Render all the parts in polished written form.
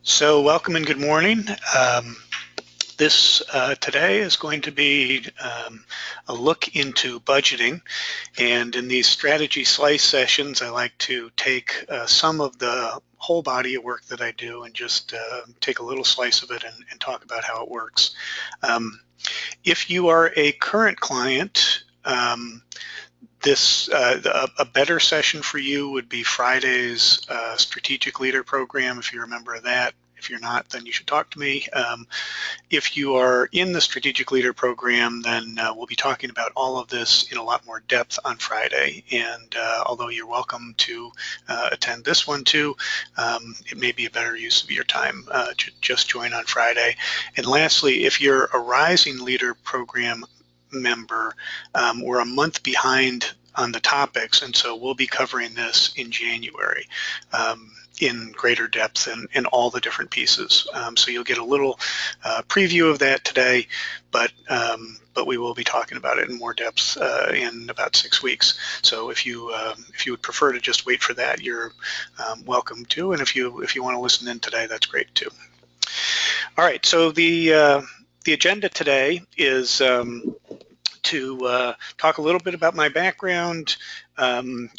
So welcome and good morning. This today is going to be a look into budgeting, and in these strategy slice sessions I like to take some of the whole body of work that I do and just take a little slice of it and talk about how it works. If you are a current client, a better session for you would be Friday's strategic leader program, if you remember that. If you're not, then you should talk to me. If you are in the strategic leader program, then we'll be talking about all of this in a lot more depth on Friday. And although you're welcome to attend this one too, it may be a better use of your time to just join on Friday. And lastly, if you're a rising leader program member, we're a month behind on the topics, and so we'll be covering this in January in greater depth and all the different pieces. So you'll get a little preview of that today, but we will be talking about it in more depth in about 6 weeks. So if you would prefer to just wait for that, you're welcome to, and if you want to listen in today, that's great too. All right, so the agenda today is to talk a little bit about my background,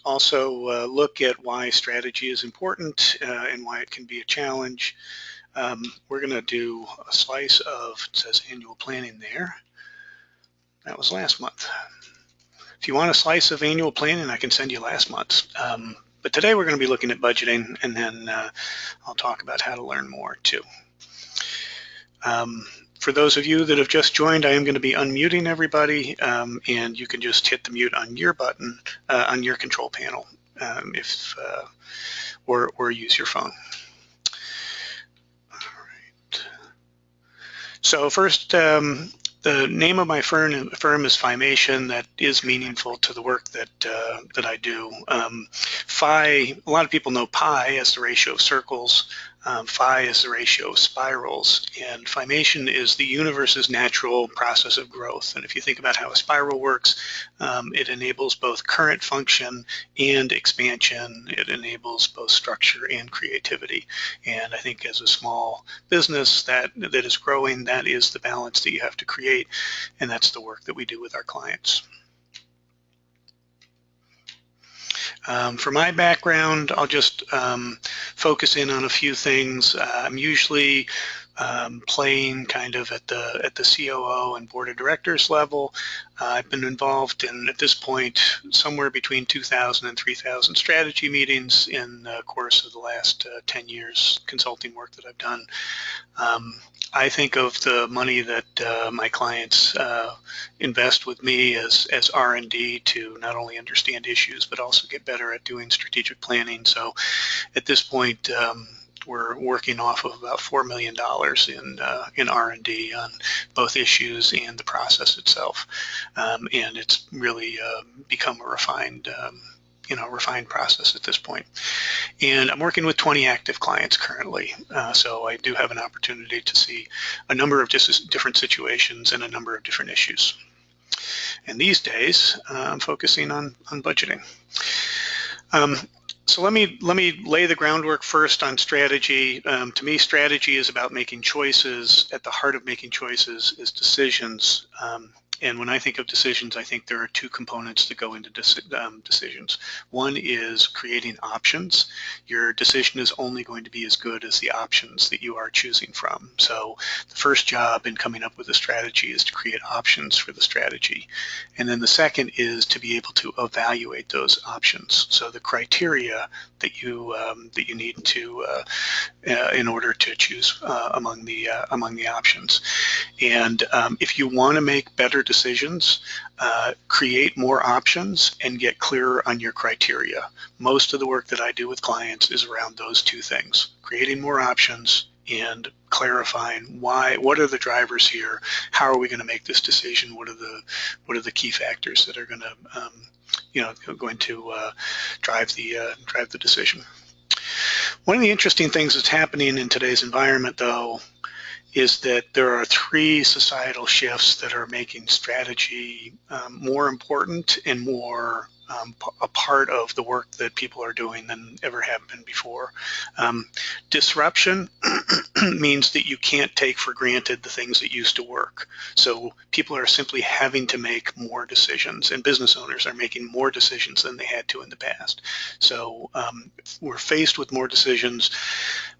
also look at why strategy is important and why it can be a challenge. We're going to do a slice of, it says annual planning there. That was last month. If you want a slice of annual planning, I can send you last month's. But today we're going to be looking at budgeting, and then I'll talk about how to learn more too. For those of you that have just joined, I am going to be unmuting everybody, and you can just hit the mute on your button on your control panel, or use your phone. All right. So first, the name of my firm is Phimation. That is meaningful to the work that I do. Phi, a lot of people know pi as the ratio of circles. Phi is the ratio of spirals, and Phimation is the universe's natural process of growth. And if you think about how a spiral works, it enables both current function and expansion. It enables both structure and creativity. And I think as a small business that is growing, that is the balance that you have to create, and that's the work that we do with our clients. For my background, I'll just focus in on a few things. I'm usually playing kind of at the COO and board of directors level. I've been involved in, at this point, somewhere between 2,000 and 3,000 strategy meetings in the course of the last 10 years consulting work that I've done. I think of the money that my clients invest with me as R&D to not only understand issues but also get better at doing strategic planning. So at this point, we're working off of about $4 million in R&D on both issues and the process itself, and it's really become a refined process at this point. And I'm working with 20 active clients currently, so I do have an opportunity to see a number of different situations and a number of different issues. And these days, I'm focusing on budgeting. So let me lay the groundwork first on strategy. To me, strategy is about making choices. At the heart of making choices is decisions. And when I think of decisions, I think there are two components that go into decisions. One is creating options. Your decision is only going to be as good as the options that you are choosing from. So the first job in coming up with a strategy is to create options for the strategy. And then the second is to be able to evaluate those options. So the criteria that you need to in order to choose among the options. And if you want to make better decisions, create more options and get clearer on your criteria. Most of the work that I do with clients is around those two things: creating more options and clarifying what are the drivers here, how are we going to make this decision, what are the key factors that are going to drive the decision. One of the interesting things that's happening in today's environment, though, is that there are three societal shifts that are making strategy more important and more a part of the work that people are doing than ever have been before. Disruption means that you can't take for granted the things that used to work. So people are simply having to make more decisions, and business owners are making more decisions than they had to in the past. So we're faced with more decisions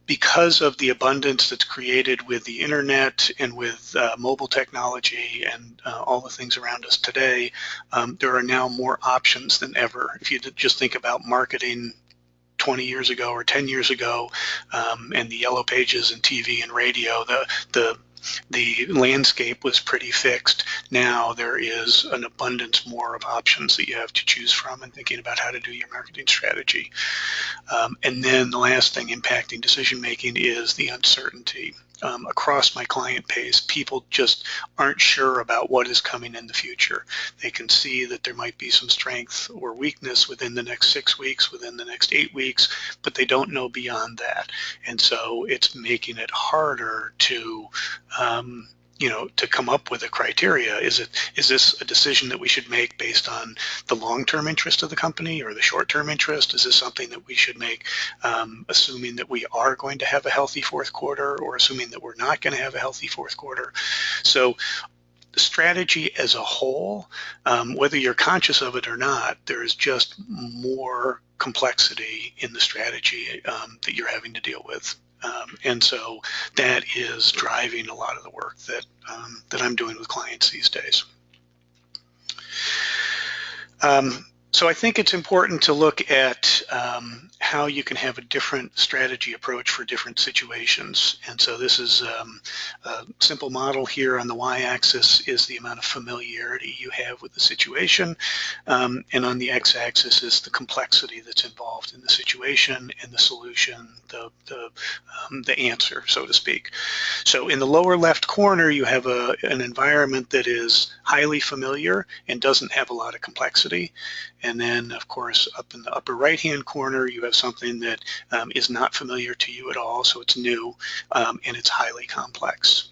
because of the abundance that's created with the internet and with mobile technology and all the things around us today. There are now more options than ever. If you just think about marketing 20 years ago or 10 years ago, and the yellow pages and TV and radio, the landscape was pretty fixed. Now there is an abundance more of options that you have to choose from in thinking about how to do your marketing strategy. And then the last thing impacting decision making is the uncertainty. Across my client base, people just aren't sure about what is coming in the future. They can see that there might be some strength or weakness within the next 6 weeks, within the next 8 weeks, but they don't know beyond that. And so it's making it harder to to come up with a criteria. Is this a decision that we should make based on the long-term interest of the company or the short-term interest? Is this something that we should make assuming that we are going to have a healthy fourth quarter, or assuming that we're not going to have a healthy fourth quarter? So the strategy as a whole, whether you're conscious of it or not, there is just more complexity in the strategy that you're having to deal with. And so that is driving a lot of the work that I'm doing with clients these days. So I think it's important to look at how you can have a different strategy approach for different situations. And so this is a simple model here. On the y-axis is the amount of familiarity you have with the situation, and on the x-axis is the complexity that's involved in the situation and the solution, the answer, so to speak. So in the lower left corner, you have an environment that is highly familiar and doesn't have a lot of complexity. And then, of course, up in the upper right-hand corner, you have something that is not familiar to you at all, so it's new, and it's highly complex.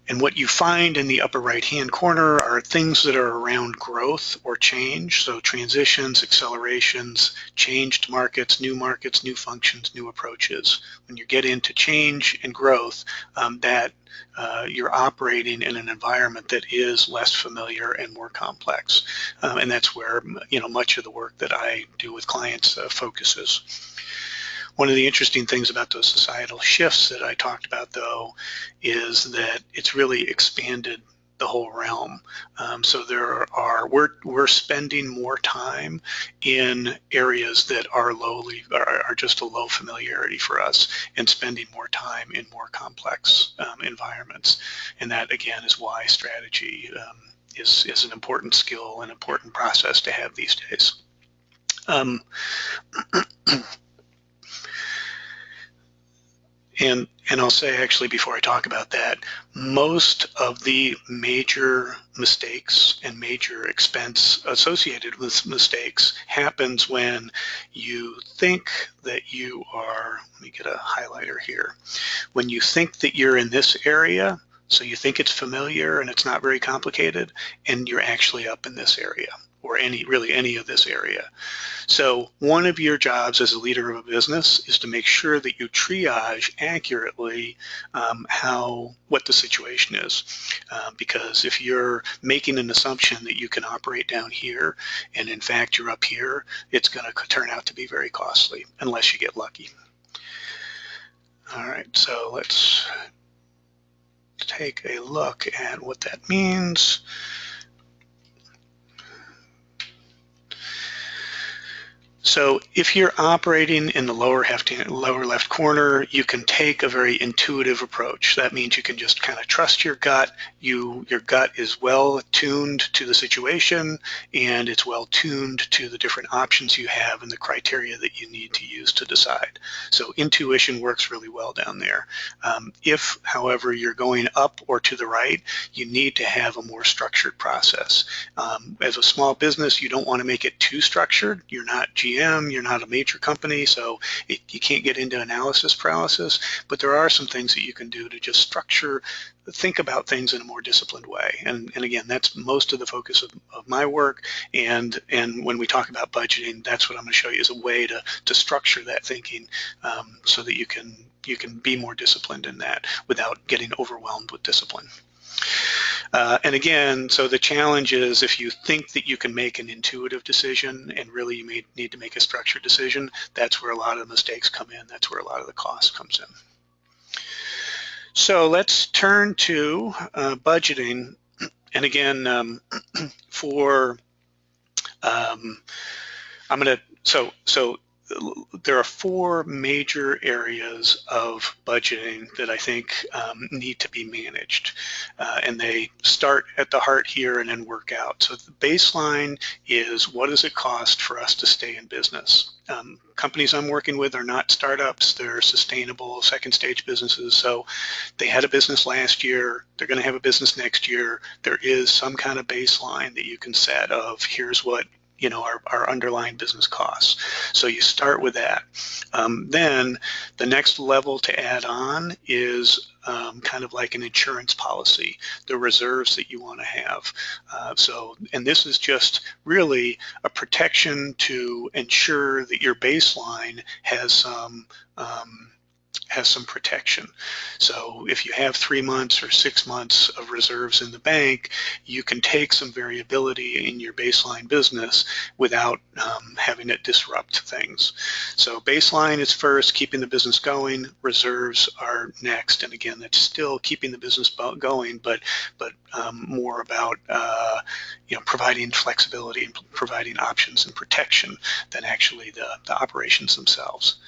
And what you find in the upper right-hand corner are things that are around growth or change, so transitions, accelerations, changed markets, new functions, new approaches. When you get into change and growth, you're operating in an environment that is less familiar and more complex. And that's where much of the work that I do with clients focuses. One of the interesting things about those societal shifts that I talked about, though, is that it's really expanded the whole realm. So we're spending more time in areas that are just a low familiarity for us, and spending more time in more complex environments. And that, again, is why strategy is an important skill, an important process to have these days. And I'll say, actually, before I talk about that, most of the major mistakes and major expense associated with mistakes happens when you think that you are, let me get a highlighter here, when you think that you're in this area, so you think it's familiar and it's not very complicated, and you're actually up in this area, or really any of this area. So one of your jobs as a leader of a business is to make sure that you triage accurately what the situation is. Because if you're making an assumption that you can operate down here, and in fact you're up here, it's going to turn out to be very costly unless you get lucky. All right, so let's take a look at what that means. So if you're operating in the lower left corner, you can take a very intuitive approach. That means you can just kind of trust your gut. Your gut is well tuned to the situation, and it's well tuned to the different options you have and the criteria that you need to use to decide. So intuition works really well down there. If, however, you're going up or to the right, you need to have a more structured process. As a small business, you don't want to make it too structured. You're not GM. GM, you're not a major company, so you can't get into analysis paralysis, but there are some things that you can do to just think about things in a more disciplined way. And again, that's most of the focus of my work. And when we talk about budgeting, that's what I'm going to show you is a way to structure that thinking so that you can be more disciplined in that without getting overwhelmed with discipline. And again, so the challenge is if you think that you can make an intuitive decision and really you may need to make a structured decision, that's where a lot of the mistakes come in. That's where a lot of the cost comes in. So let's turn to budgeting. And again, I'm going to, so there are four major areas of budgeting that I think need to be managed. And they start at the heart here and then work out. So the baseline is, what does it cost for us to stay in business? Companies I'm working with are not startups. They're sustainable second stage businesses. So they had a business last year. They're going to have a business next year. There is some kind of baseline that you can set of here's what our underlying business costs. So you start with that. Then the next level to add on is kind of like an insurance policy, the reserves that you want to have. And this is just really a protection to ensure that your baseline has some protection. So if you have 3 months or 6 months of reserves in the bank, you can take some variability in your baseline business without having it disrupt things. So baseline is first, keeping the business going. Reserves are next, and again, that's still keeping the business going, but more about providing flexibility and providing options and protection than actually the operations themselves.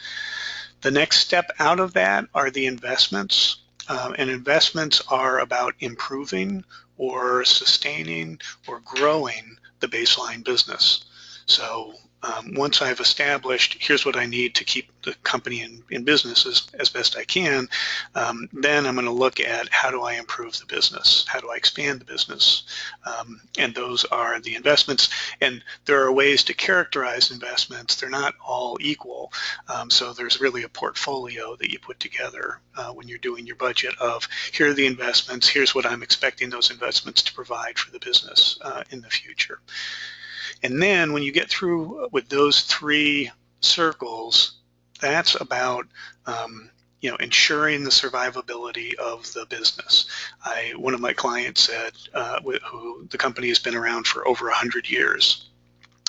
The next step out of that are the investments, and investments are about improving or sustaining or growing the baseline business. So once I've established here's what I need to keep the company in business as best I can, then I'm going to look at how do I improve the business? How do I expand the business? And those are the investments. And there are ways to characterize investments. They're not all equal. So there's really a portfolio that you put together when you're doing your budget of here are the investments, here's what I'm expecting those investments to provide for the business in the future. And then when you get through with those three circles, that's about ensuring the survivability of the business. One of my clients said, who the company has been around for over 100 years,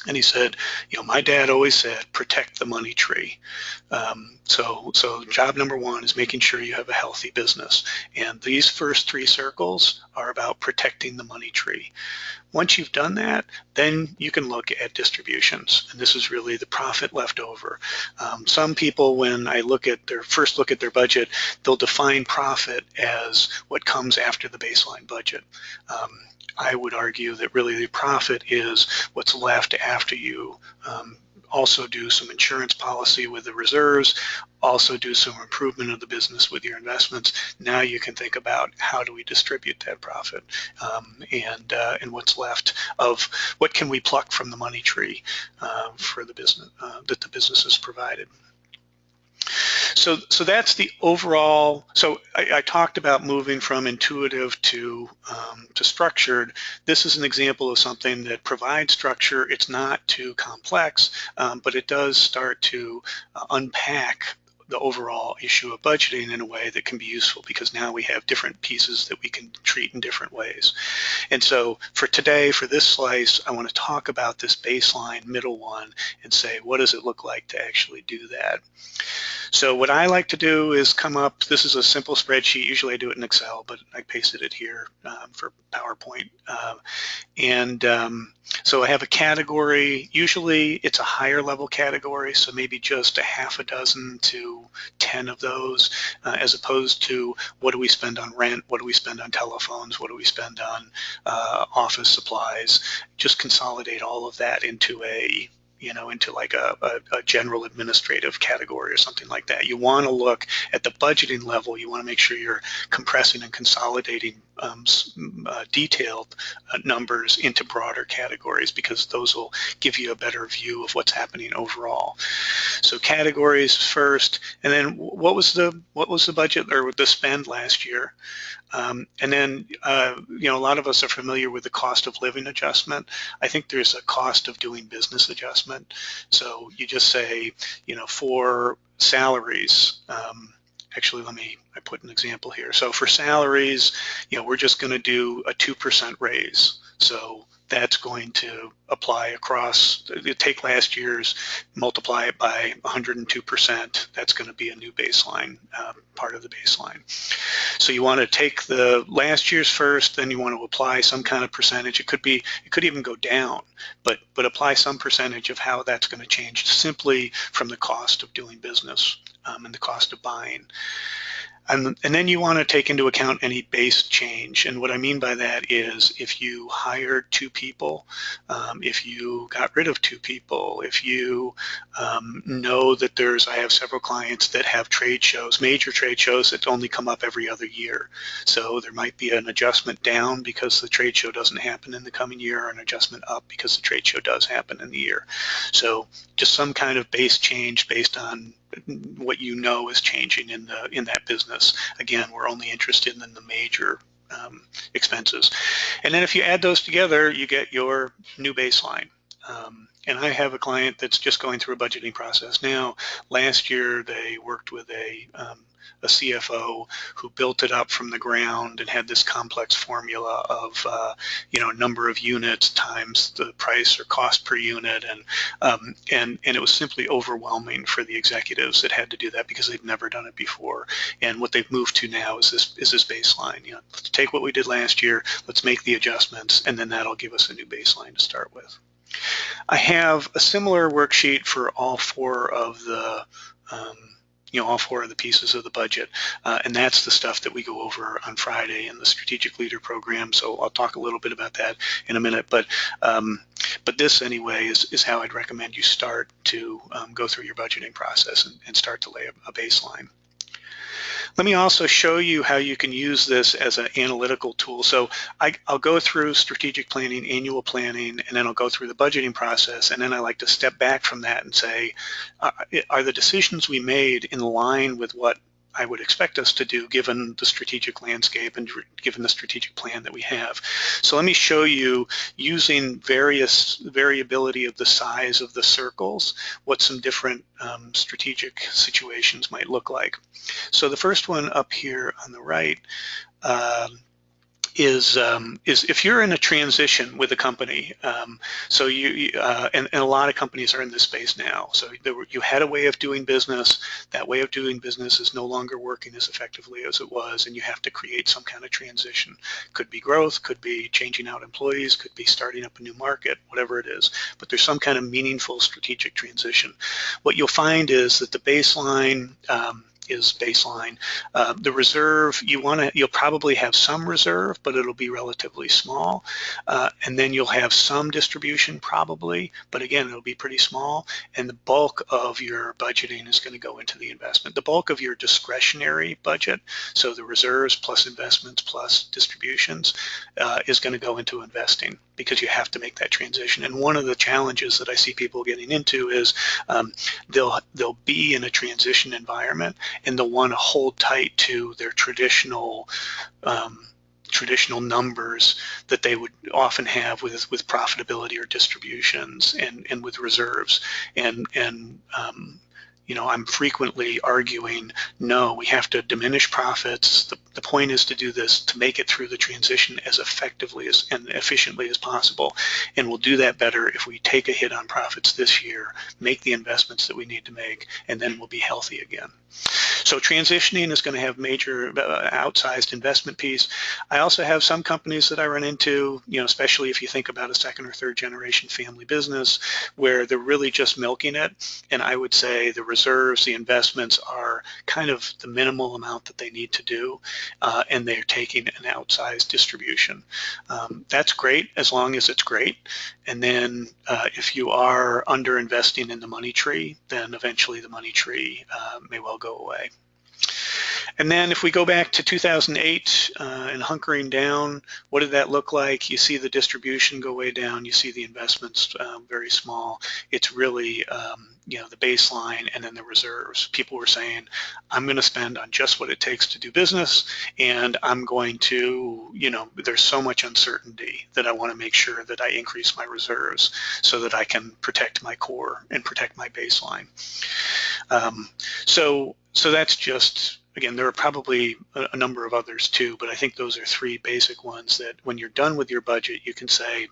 and he said, my dad always said, protect the money tree. So job number one is making sure you have a healthy business. And these first three circles are about protecting the money tree. Once you've done that, then you can look at distributions. And this is really the profit left over. Some people, when I first look at their budget, they'll define profit as what comes after the baseline budget. I would argue that really the profit is what's left after you also do some insurance policy with the reserves, also do some improvement of the business with your investments. Now you can think about how do we distribute that profit and what's left of what can we pluck from the money tree for the business that the business has provided. So that's the overall. So I talked about moving from intuitive to structured. This is an example of something that provides structure. It's not too complex, but it does start to unpack the overall issue of budgeting in a way that can be useful, because now we have different pieces that we can treat in different ways. And so for today, for this slice, I want to talk about this baseline middle one and say, what does it look like to actually do that? So what I like to do is come up, this is a simple spreadsheet. Usually I do it in Excel, but I pasted it here for PowerPoint. So I have a category. Usually it's a higher level category, so maybe just a half a dozen to 10 of those, as opposed to what do we spend on rent, what do we spend on telephones, what do we spend on office supplies. Just consolidate all of that into like a general administrative category or something like that. You want to look at the budgeting level. You want to make sure you're compressing and consolidating detailed numbers into broader categories, because those will give you a better view of what's happening overall. So categories first, and then what was the budget or the spend last year? And then, a lot of us are familiar with the cost of living adjustment. I think there's a cost of doing business adjustment. So you just say, for salaries, actually, I put an example here. So for salaries, we're just going to do a 2% raise. So that's going to apply across, take last year's, multiply it by 102%. That's going to be a new baseline, part of the baseline. So you want to take the last year's first, then you want to apply some kind of percentage. It could even go down, but apply some percentage of how that's going to change simply from the cost of doing business and the cost of buying. And then you want to take into account any base change. And what I mean by that is if you hired 2 people, if you got rid of 2 people, if you know that I have several clients that have trade shows, major trade shows that only come up every other year. So there might be an adjustment down because the trade show doesn't happen in the coming year, or an adjustment up because the trade show does happen in the year. So just some kind of base change based on what is changing in that business. Again, we're only interested in the major expenses. And then if you add those together, you get your new baseline. And I have a client that's just going through a budgeting process now. Last year, they worked with a CFO who built it up from the ground and had this complex formula of number of units times the price or cost per unit, and it was simply overwhelming for the executives that had to do that because they've never done it before. And what they've moved to now is this baseline. Let's take what we did last year, let's make the adjustments, and then that'll give us a new baseline to start with. I have a similar worksheet for all 4 of the all 4 of the pieces of the budget, and that's the stuff that we go over on Friday in the Strategic Leader Program. So I'll talk a little bit about that in a minute, but this anyway is how I'd recommend you start to go through your budgeting process and start to lay a baseline. Let me also show you how you can use this as an analytical tool. So I'll go through strategic planning, annual planning, and then I'll go through the budgeting process, and then I like to step back from that and say, are the decisions we made in line with what I would expect us to do given the strategic landscape and given the strategic plan that we have. So let me show you, using variability of the size of the circles, what some different strategic situations might look like. So the first one up here on the right is if you're in a transition with a company, so and a lot of companies are in this space now. So you had a way of doing business. That way of doing business is no longer working as effectively as it was, and you have to create some kind of transition. Could be growth, could be changing out employees, could be starting up a new market, whatever it is. But there's some kind of meaningful strategic transition. What you'll find is that the baseline is baseline. The reserve, you'll probably have some reserve, but it'll be relatively small. And then you'll have some distribution probably, but again, it'll be pretty small. And the bulk of your budgeting is going to go into the investment. The bulk of your discretionary budget, so the reserves plus investments plus distributions, is going to go into investing because you have to make that transition. And one of the challenges that I see people getting into is they'll be in a transition environment, and they'll want to hold tight to their traditional numbers that they would often have with profitability or distributions and with reserves. And I'm frequently arguing, no, we have to diminish profits. The point is to do this to make it through the transition as effectively and efficiently as possible. And we'll do that better if we take a hit on profits this year, make the investments that we need to make, and then we'll be healthy again. So transitioning is going to have major outsized investment piece. I also have some companies that I run into, especially if you think about a second or third generation family business, where they're really just milking it. And I would say the reserves, the investments are kind of the minimal amount that they need to do, and they're taking an outsized distribution. That's great as long as it's great. And then if you are under investing in the money tree, then eventually the money tree may well go away. And then if we go back to 2008 and hunkering down, what did that look like? You see the distribution go way down. You see the investments very small. It's really, the baseline and then the reserves. People were saying, I'm going to spend on just what it takes to do business, and I'm going to, there's so much uncertainty that I want to make sure that I increase my reserves so that I can protect my core and protect my baseline. So that's just, again, there are probably a number of others too, but I think those are three basic ones that when you're done with your budget, you can say,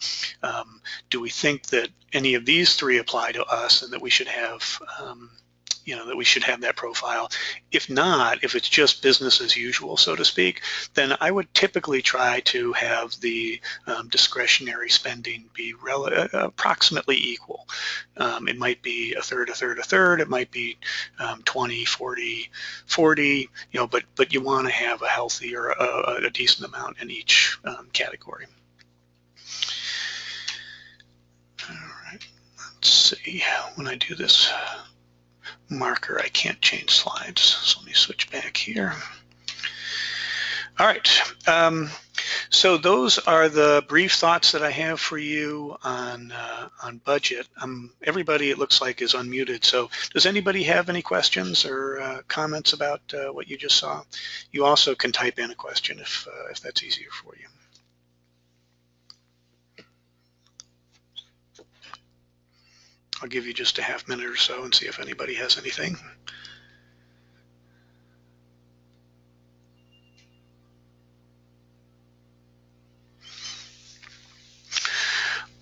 do we think that any of these three apply to us and that we should have that profile? If not, if it's just business as usual, so to speak, then I would typically try to have the discretionary spending be approximately equal. It might be a third, a third, a third. It might be 20, 40, 40, but you want to have a healthy or a decent amount in each category. All right, let's see, when I do this marker, I can't change slides, so let me switch back here. All right, so those are the brief thoughts that I have for you on budget. Everybody, it looks like, is unmuted, so does anybody have any questions or comments about what you just saw? You also can type in a question if that's easier for you. I'll give you just a half minute or so and see if anybody has anything.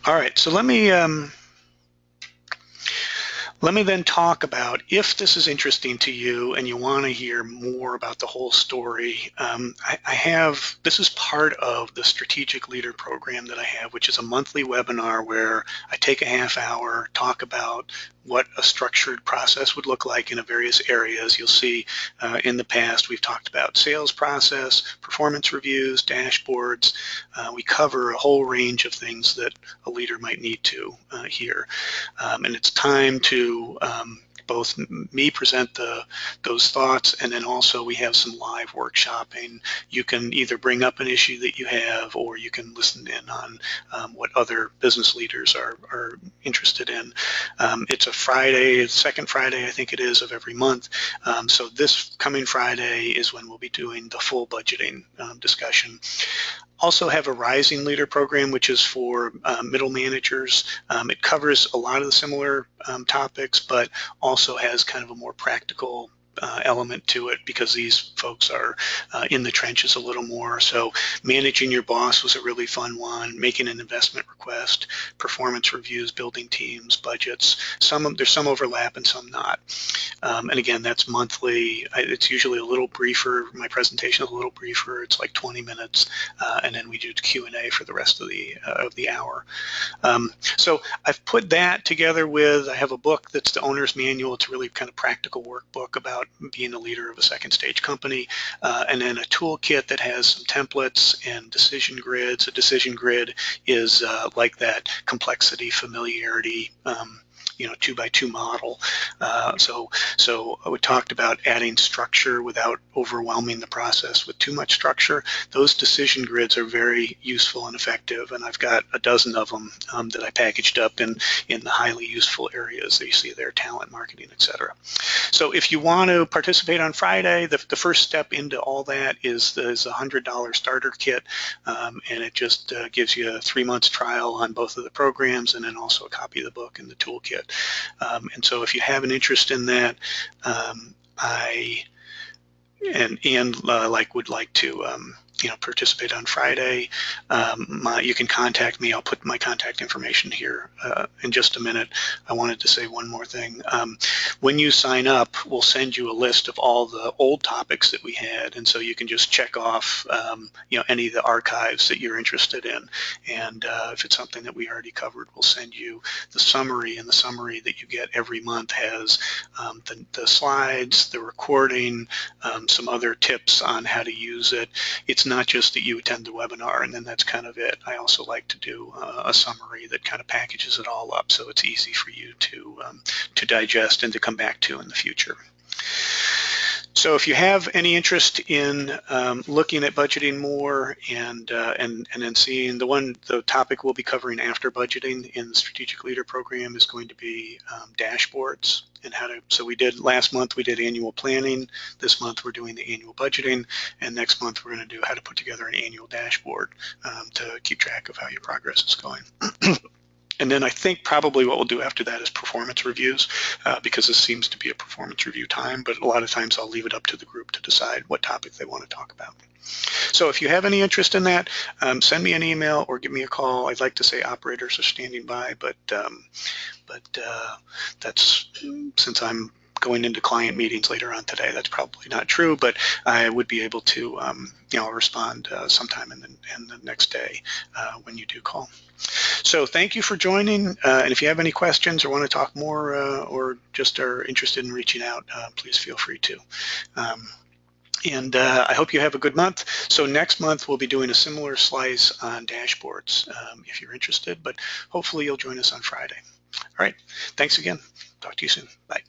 All right, so let me then talk about, if this is interesting to you and you want to hear more about the whole story, this is part of the Strategic Leader program that I have, which is a monthly webinar where I take a half hour, talk about what a structured process would look like in the various areas. You'll see in the past we've talked about sales process, performance reviews, dashboards. We cover a whole range of things that a leader might need to hear. And it's time to both me present those thoughts, and then also we have some live workshopping. You can either bring up an issue that you have, or you can listen in on what other business leaders are interested in. It's a Friday, second Friday, I think it is, of every month. So this coming Friday is when we'll be doing the full budgeting discussion. Also have a Rising Leader program, which is for middle managers. It covers a lot of the similar topics, but also has kind of a more practical element to it, because these folks are in the trenches a little more. So managing your boss was a really fun one, making an investment request, performance reviews, building teams, budgets. There's some overlap and some not. And again, that's monthly. It's usually a little briefer. My presentation is a little briefer. It's like 20 minutes, and then we do Q&A for the rest of the hour. So I've put that together with, I have a book that's the owner's manual. It's a really kind of practical workbook about being a leader of a second stage company, and then a toolkit that has some templates and decision grids. A decision grid is like that complexity, familiarity, 2x2 model. So we talked about adding structure without overwhelming the process with too much structure. Those decision grids are very useful and effective, and I've got a dozen of them that I packaged up in the highly useful areas that you see there: talent, marketing, etc. So if you want to participate on Friday, the first step into all that is a $100 starter kit, and it just gives you a 3 months trial on both of the programs, and then also a copy of the book and the toolkit. And so if you have an interest in that, I would like to participate on Friday, you can contact me. I'll put my contact information here in just a minute. I wanted to say one more thing. When you sign up, we'll send you a list of all the old topics that we had, and so you can just check off any of the archives that you're interested in. And if it's something that we already covered, we'll send you the summary, and the summary that you get every month has the slides, the recording, some other tips on how to use it. It's not just that you attend the webinar and then that's kind of it. I also like to do a summary that kind of packages it all up so it's easy for you to digest and to come back to in the future. So if you have any interest in looking at budgeting more and then seeing the topic we'll be covering after budgeting in the Strategic Leader Program is going to be dashboards and so last month we did annual planning. This month we're doing the annual budgeting, and next month we're going to do how to put together an annual dashboard to keep track of how your progress is going. And then I think probably what we'll do after that is performance reviews, because this seems to be a performance review time, but a lot of times I'll leave it up to the group to decide what topic they want to talk about. So if you have any interest in that, send me an email or give me a call. I'd like to say operators are standing by, but that's, since I'm going into client meetings later on today, that's probably not true, but I would be able to respond sometime in the next day when you do call. So thank you for joining, and if you have any questions or want to talk more or just are interested in reaching out, please feel free to. And I hope you have a good month. So next month we'll be doing a similar slice on dashboards if you're interested, but hopefully you'll join us on Friday. All right, thanks again. Talk to you soon. Bye.